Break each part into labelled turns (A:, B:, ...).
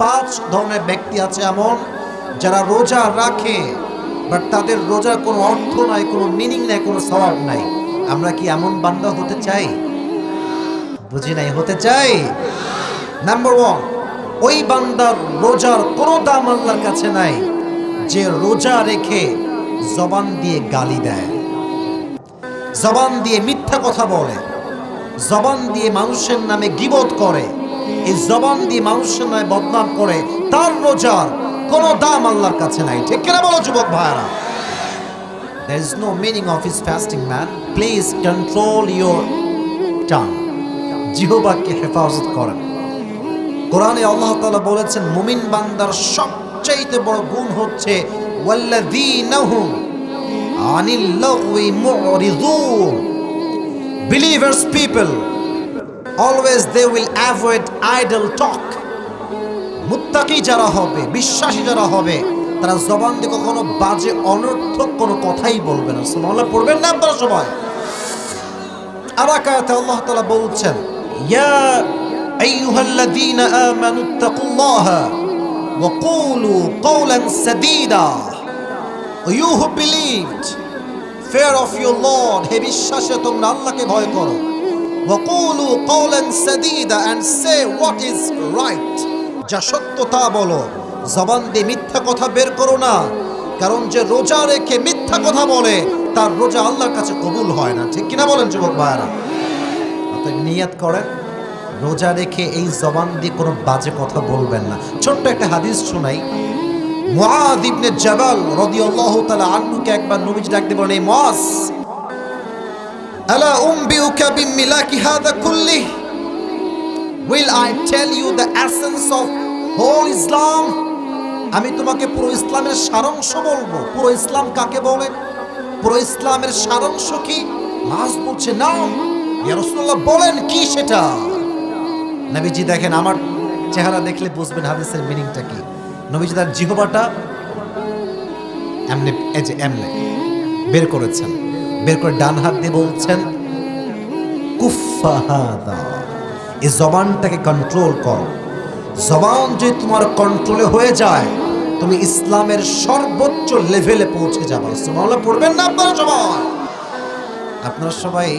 A: পাঁচ ধরনের ব্যক্তি আছে এমন যারা রোজা রাখে বাট তাদের রোজার কোনো অর্থ নাই, কোনো মিনিং নাই, কোনো সওয়াব নাই। আমরা কি এমন বান্দা হতে চাই? বুঝি নাই, হতে চাই। নাম্বার ওয়ান, ওই বান্দার রোজার কোনো দাম আল্লাহর কাছে নাই যে রোজা রেখে জবান দিয়ে গালি দেয়, জবান দিয়ে মিথ্যা কথা বলে, জবান দিয়ে মানুষের নামে গীবত করে, এই জবান দিয়ে মানুষের নামে বদনাম করে, তার রোজার কোনো দাম আল্লাহর কাছে নাই। ঠিক কিনা বলো যুবক ভাইরা? There is no meaning of his fasting, man. Please control your tongue. জিহ্বাকে হেফাজত করেন। কোরআনে আল্লাহ তাআলা বলেছেন মুমিন বান্দার সবচেয়ে বড় গুণ হচ্ছে ওয়াল্লাযীনা হুম আনিল লাগওয়ি মুরিযুন। Believers people always they will avoid idle talk. মুত্তাকি যারা হবে, বিশ্বাসী যারা হবে, তারা জবান দিয়ে কখনো বাজে অনর্থক কোনো কথাই বলবে না। সুবহানাল্লাহ পড়বেন না আপনারা সবাই? আর আয়াতে আল্লাহ তাআলা বলছেন ইয়া আইয়ুহাল্লাযীনা আমানুত্তাকুল্লাহা ওয়া কুলু কওলান সাদীদা। You who believed, fear of your Lord, হে বিশ্বাসী তোমরা আল্লাহকে ভয় করো। ওয়া কুলু কওলান সাদীদা, and say what is right, যা সত্য তা বলো। জবান দিয়ে মিথ্যা কথা বের করো না, কারণ যে রোজা রেখে মিথ্যা কথা বলে তার রোজা আল্লাহর কাছে কবুল হয় না। ঠিক কিনা বলেন যুবক ভাইরা? অতএব নিয়ত করেন রোজা রেখে এই জবান দিয়ে কোনো বাজে কথা বলবেন না। ছোট্ট একটা হাদিস শোনাই। মুআয ইবনে জাবাল রাদিয়াল্লাহু তাআলা আনহুকে একবার নবীজি ডাক দিয়ে বলেন, এই মুআয, আলা উমবিউকা বিমিলাকি হাযা কুল্লি, will I tell you the essence of whole Islam? আমি তোমাকে পুরো ইসলামের সারাংশ বলবো। পুরো ইসলাম কাকে বলে? পুরো ইসলামের সারাংশ কি? মুআয বলছে না ইয়া রাসূলুল্লাহ, বলেন কি সেটা? নবীজি দেখেন, আমার চেহারা দেখলে বুঝবেন হাদিসের মিনিংটা কি। নবীজি তার জিহ্বাটা এমনি এমনি বের করেছেন, বের করে ডান হাত দিয়ে বলছেন কুফা হাদা, এই জবানটাকে কন্ট্রোল করো। জবান যদি তোমার কন্ট্রোলে হয়ে যায় তুমি ইসলামের সর্বোচ্চ লেভেলে পৌঁছে যাবে। সুবহানাল্লাহ পড়বেন না আপনারা সবাই? আপনারা সবাই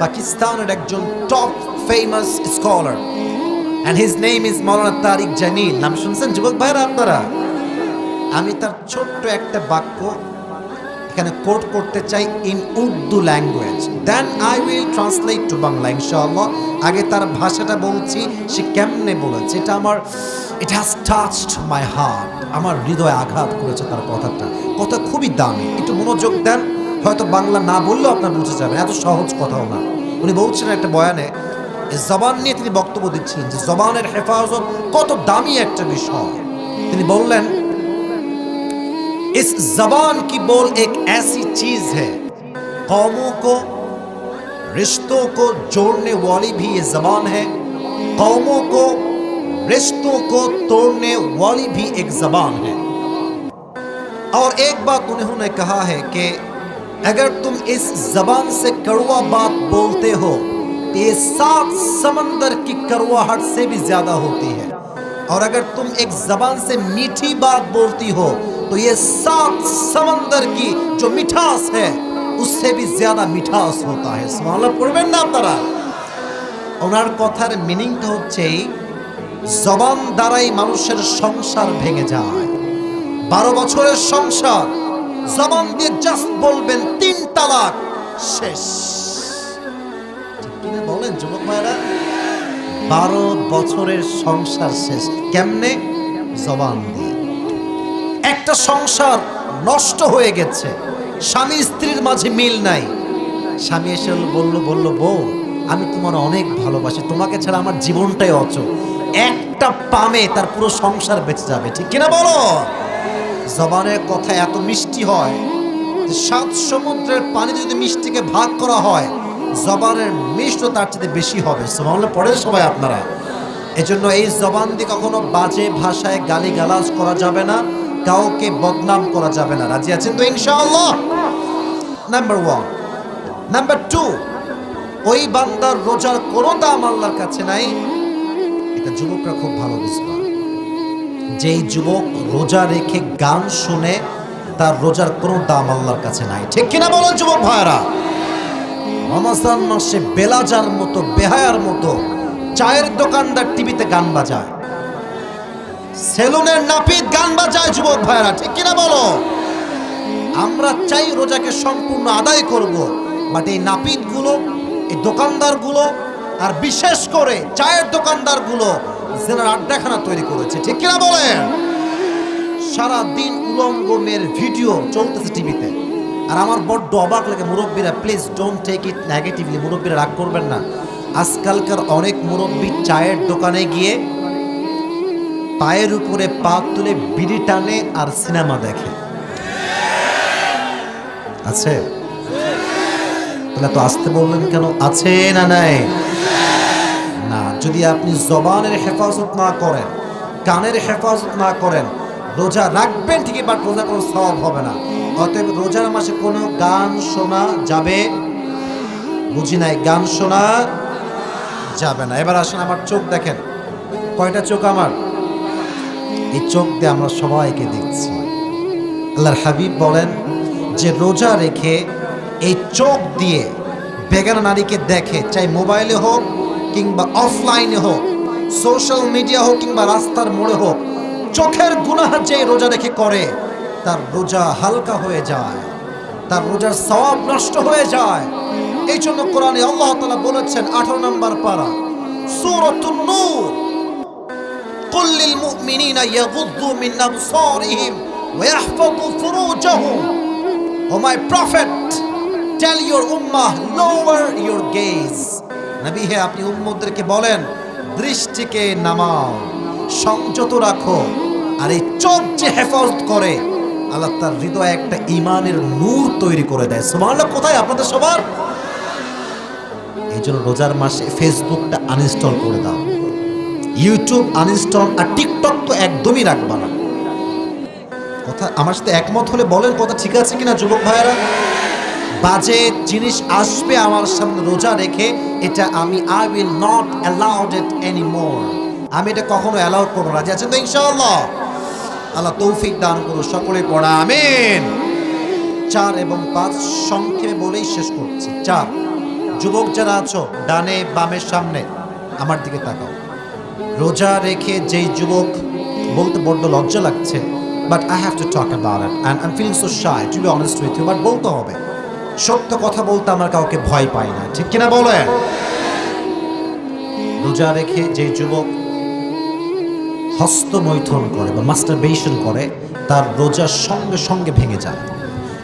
A: পাকিস্তানের একজন top famous scholar, and his name is মাওলানা তারিক জামিল। নাম শুনছেন যুবক ভাইরা আপনারা? আমি তার ছোট্ট একটা বাক্য এখানে কোট করতে চাই in Urdu language, then I will translate to Bangla ইনশাআল্লাহ। আগে তার ভাষাটা বলছি, সে কেমনে বলেছে, এটা আমার, it has touched my heart, আমার হৃদয়ে আঘাত করেছে তার কথাটা। কথা খুবই দামি, একটু মনোযোগ দেন। হয়তো বাংলা না বললেও আপনার বুঝে যাবেন, এত সহজ কথাও না। উনি বলছেন একটা বয়ানে, জবান নিয়ে তিনি বক্তব্য দিচ্ছিলেন যে জবানের হেফাজত কত দামি একটা বিষয়। তিনি বললেন, इस जबान की बोल एक ऐसी चीज है, कौमों को रिश्तों को जोड़ने वाली भी ये जबान है, कौमों को रिश्तों को तोड़ने वाली भी एक जबान है। और एक बात उन्होंने कहा है कि अगर तुम इस जबान से कड़वा बात बोलते हो तो ये 7 समंदर की कड़वाहट से भी ज्यादा होती है, और अगर तुम एक जबान से मीठी बात बोलती हो तो ये 7 समंदर की जो मिठास है उससे भी ज्यादा मिठास होता है। सुबहानाल्लाह পড়বেন না আপনারা? ওনার কথার মিনিংটা হচ্ছে জবান দ্বারাই মানুষের সংসার ভেঙে যায়। 12 বছরের সংসার জবান দিয়ে জাস্ট বলবেন 3 তালাক, শেষ। ঠিক কিনা বলেন যুবক ভাইরা? 12 বছরের সংসার শেষ কেমনে? জবান দিয়ে। একটা সংসার নষ্ট হয়ে গেছে, স্বামী স্ত্রীর মাঝে মিল নাই। স্বামী এসে বলল বউ, আমি তোমার অনেক ভালোবাসি, তোমাকে ছাড়া আমার জীবনটাই অচল। একটা পামে তার পুরো সংসার বেঁচে যাবে। ঠিক কিনা বলো? জবানের কথা এত মিষ্টি হয় যে 7 সমুদ্রের পানি যদি মিষ্টিকে ভাগ করা হয় জবানের মিষ্ট তার চেয়ে বেশি হবে। সুবহানাল্লাহ পড়েন সবাই আপনারা? এজন্য এই জবান দিয়ে কখনো বাজে ভাষায় গালিগালাজ করা যাবে না, কাউকে বদনাম করা যাবে না। রাজি আছেন তো ইনশাআল্লাহ? নাম্বার 1। নাম্বার 2, ওই বান্দার রোজার কোনো দাম আল্লাহর কাছে নাই। এটা যুবকরা খুব ভালো বুঝবা। যেই যুবক রোজা রেখে গান শুনে তার রোজার কোনো দাম আল্লাহর কাছে নাই। ঠিক কিনা বলো যুবক ভাইরা? রমজান মাসে বেলাজার মতো বেহায়ার মতো চায়ের দোকানদার টিভিতে গান বাজায়, সেলুনের নাপিত গান বাজায় যুবক ভাইরা। ঠিক কিনা বলো? আমরা চাই রোজাকে সম্পূর্ণ আদায় করব, বাট এই নাপিতগুলো, এই দোকানদারগুলো, আর বিশেষ করে চায়ের দোকানদারগুলো জেনার আড্ডাখানা তৈরি করেছে। ঠিক কিনা বলেন? সারা দিন উলঙ্গ মেয়ের ভিডিও চলতেছে টিভিতে। আর আমার বড্ড অবাক লাগে, মুরব্বীরা please don't take it negatively, মুরব্বীরা রাগ করবেন না। আজকালকার অনেক মুরব্বী চায়ের দোকানে গিয়ে পায়ের উপরে পা তুলে বিড়ি টানে আর সিনেমা দেখে। আছে? তাহলে তো আসতে বললেন কেন? আছে না নাই? না, যদি আপনি জবানের হেফাজত না করেন, কানের হেফাজত না করেন, রোজা রাখবেন ঠিকই, বাট রোজা কোনো সওয়াব হবে না। অতএব রোজার মাসে কোনো গান শোনা যাবে, বুঝি নাই, গান শোনা যাবে না। এবার আসেন, আমার চোখ দেখেন, কয়টা চোখ আমার? এই চোখ দিয়ে আমরা সবাইকে দেখছি। আল্লাহর হাবিব বলেন যে রোজা রেখে এই চোখ দিয়ে বেগানা নারীকে দেখে, চাই মোবাইলে হোক কিংবা অফলাইনে হোক, সোশ্যাল মিডিয়া হোক কিংবা রাস্তার মোড়ে হোক, চোখের গুনাহ যে রোজা রেখে করে তার রোজা হালকা হয়ে যায়, তার রোজার সওয়াব নষ্ট হয়ে যায়। এই জন্য কোরআনে আল্লাহ তাআলা বলেছেন 18 নম্বর পারা সূরাতুন নূর, কুল লিল মুমিনিনা ইয়াগুদ্দু মিন আবসারিহিম ওয়া ইয়াহফাযু ফুরুজাহুম। O my prophet, tell your উম্মাহ লোয়ার ইওর গেজ। নবী হে, আপনি উম্মতদেরকে বলেন দৃষ্টিকে নামাও, সংযত রাখো। আর এই চোখ যে হেফাজত করে, আল্লাহ তার হৃদয়ে একটা ঈমানের নূর তৈরি করে দেয়। সুবহানাল্লাহ। কোথায় আপনাদের সবার? এই জন্য রোজার মাসে ফেসবুকটা আনইনস্টল করে দাও, ইউটিউব আনইনস্টল, আর টিকটক তো একদমই রাখবা না। কথা আমার সাথে একমত হলে বলেন কথা ঠিক আছে কিনা যুবক ভাইয়েরা? বাজে জিনিস আসবে আমার সামনে রোজা রেখে, এটা আমি I will not allowed it anymore. আমি এটা কখনো অ্যালাউ করবো না। রাজি আছেন তো ইনশাআল্লাহ? আল্লাহ তৌফিক দান করুন, সকলে পড়া আমিন। 4 এবং 5 সংক্ষেপে বলেই শেষ করছি। 4, যুবক যারা আছো ডানে বামের সামনে আমার দিকে তাকাও। রোজা রেখে যেই যুবক, বলতে বড্ড লজ্জা লাগছে, but I have to talk about it and I am feeling so shy to be honest with you, but বলতে হবে। সত্য কথা বলতে আমার কাউকে ভয় পাই না। ঠিক কিনা বলেন? রোজা রেখে যে যুবক হস্তমৈথুন করে বা মাস্টারবেশন করে, তার রোজা সঙ্গে সঙ্গে ভেঙে যায়।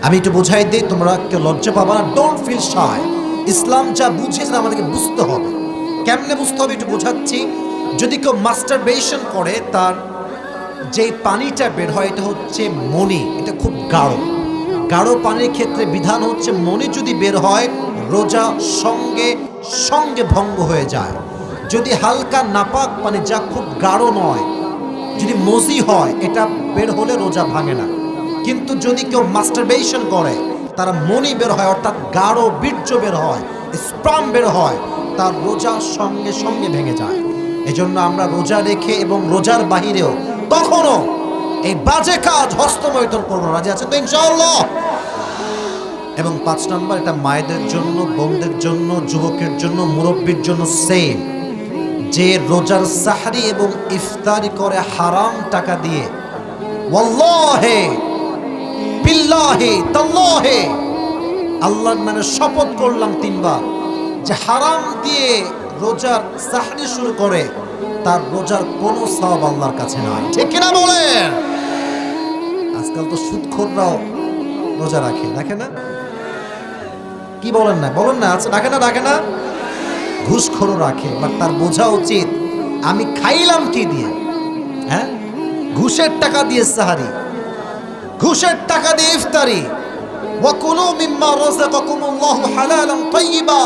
A: আমি একটু বোঝাই দিই, তোমরা কেউ লজ্জা পাবা না, ডোন্ট ফিল শাই। ইসলাম যা বুঝিয়েছে আমাদেরকে বুঝতে হবে। কেমনে বুঝতে হবে একটু বোঝাচ্ছি। যদি কেউ মাস্টারবেশন করে, তার যে পানিটা বের হয় এটা হচ্ছে মনি, এটা খুব গাঢ়। গাঢ় পানির ক্ষেত্রে বিধান হচ্ছে মনি যদি বের হয় রোজা সঙ্গে সঙ্গে ভঙ্গ হয়ে যায়। যদি হালকা নাপাক পানি, যা খুব গাঢ় নয়, যদি মজি হয়, এটা বের হলে রোজা ভাঙে না। কিন্তু যদি কেউ মাস্টারবেশন করে, তার মনি বের হয়, অর্থাৎ গাঢ় বীর্য বের হয়, স্পার্ম বের হয়, তার রোজা সঙ্গে সঙ্গে ভেঙে যায়। এজন্য আমরা রোজা রেখে এবং রোজার বাহিরেও কখনো এই বাজে কাজ হস্তমৈথুন করবো না। রাজি আছেন তো ইনশাআল্লাহ? এবং 5 নম্বর, এটা মায়েদের জন্য, বোনদের জন্য, যুবকের জন্য, মুরব্বীর জন্য সেম। যে রোজার সাহরি এবং ইফতারি করে হারাম টাকা দিয়ে, ওয়াল্লাহি বিল্লাহি তাল্লাহি, আল্লাহর নামে শপথ করলাম 3 বার, যে হারাম দিয়ে রোজার সাহরি শুরু করে, তার রোজার কোনো সওয়াব আল্লাহর কাছে নাই। ঠিক কিনা বলেন? আজকাল তো সুদখোররাও রোজা রাখে না? কি বলেন না? বলেন না, আচ্ছা রাখে না? ঘুষখোরও রাখে, বাট তার বোঝা উচিত আমি খাইলাম কি দিয়ে। হ্যাঁ, ঘুষের টাকা দিয়ে সাহারি, ঘুষের টাকা দিয়ে ইফতারি। ওয়াকুলু মিম্মা রাযাকাকুমুল্লাহু হালালান তাইয়্যিবা,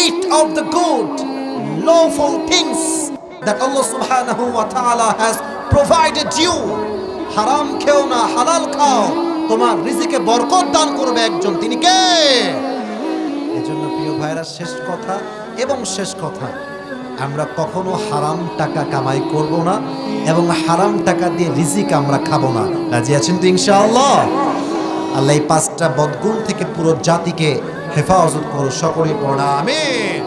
A: eat of the good lawful things that Allah subhanahu wa ta'ala has provided you. হারাম খেও না, হালাল খাও, তোমার রিজিকে বরকত দান করবে একজন, তিনি কে? এজন্য প্রিয় ভাইরা, শেষ কথা, আমরা কখনো হারাম টাকা কামাই করব না এবং হারাম টাকা দিয়ে রিজিক আমরা খাবো না। রাজি আছেন তো ইনশাআল্লাহ? আল্লাহ এই 5টা বদগুণ থেকে পুরো জাতিকে হেফাজত করো, সকলে পড়া আমিন।